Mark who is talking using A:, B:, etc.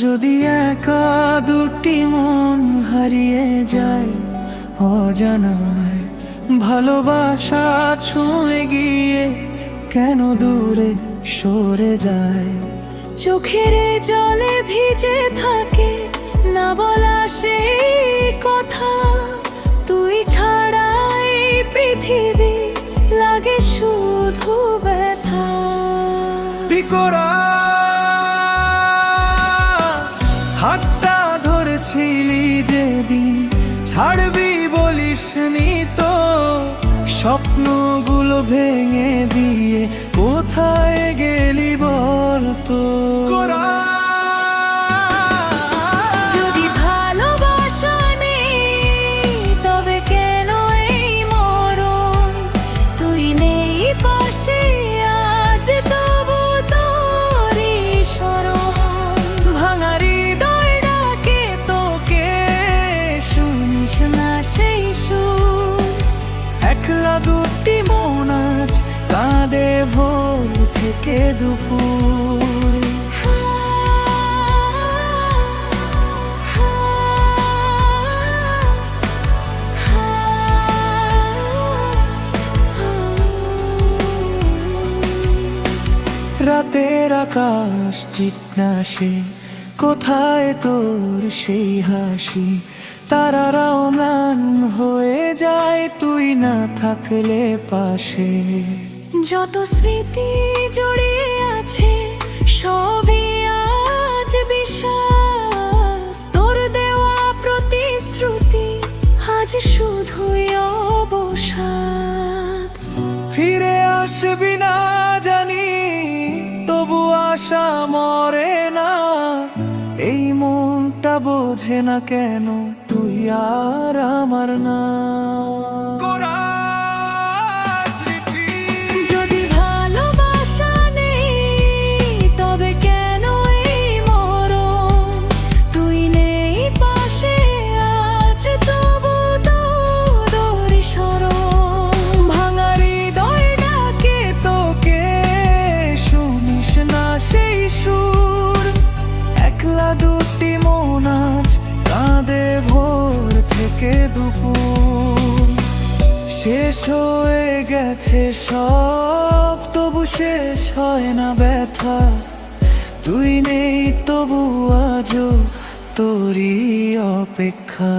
A: যদি একা দুটি মন হারিয়ে যায় অজানায়, ভালোবাসা ছুঁয়ে গিয়ে কেন দূরে সরে যায়।
B: চোখের জলে ভিজে থাকে না বলা সেই কথা, তুই ছাড়া এই পৃথিবী লাগে শুধু ব্যথা।
A: বিকরা হাতটা ধরেছিলি যেদিন, ছাড়বি বলিসনি তো, স্বপ্নগুলো ভেঙে দিয়ে কোথায় গেলি বলতো।
B: যদি ভালোবাসা নেই তবে কেন এই মরণ, তুই নেই পাশে আজ তবু তোরই স্মরণ।
A: ভাঙা হৃদয় ডাকে তোকে, শুনিস না সেই সুর। একলা দুটি মন আজ কাঁদে ভোর থেকে দুপুর। রাতের আকাশ চিটনাসে, কোথায় তোর সেই হাসি। তারারাও ম্লান হয়ে যায় তুই না থাকলে পাশে।
B: যত স্মৃতি জড়িয়ে আছে সবই আজ বিষাদ, তোর দেওয়া প্রতিশ্রুতি আজ শুধুই অবসাদ।
A: ফিরে আসবি না জানি, তবু আশা মরে না। এই মনটা বোঝে না কেন তুই আর আমার না।
B: যদি ভালোবাসা নেই তবে কেন এই মরণ, তুই নেই পাশে আজ তবু তোরই স্মরণ।
A: ভাঙা হৃদয় ডাকে তোকে, শুনিস না সেই সুর। একলা দুটি মন আজ কাঁদে ভোর থেকে দুপুর। শেষ হয়ে গেছে সব, তবু শেষ হয় না ব্যথা। তুই নেই তবু আজও তোরই অপেক্ষা।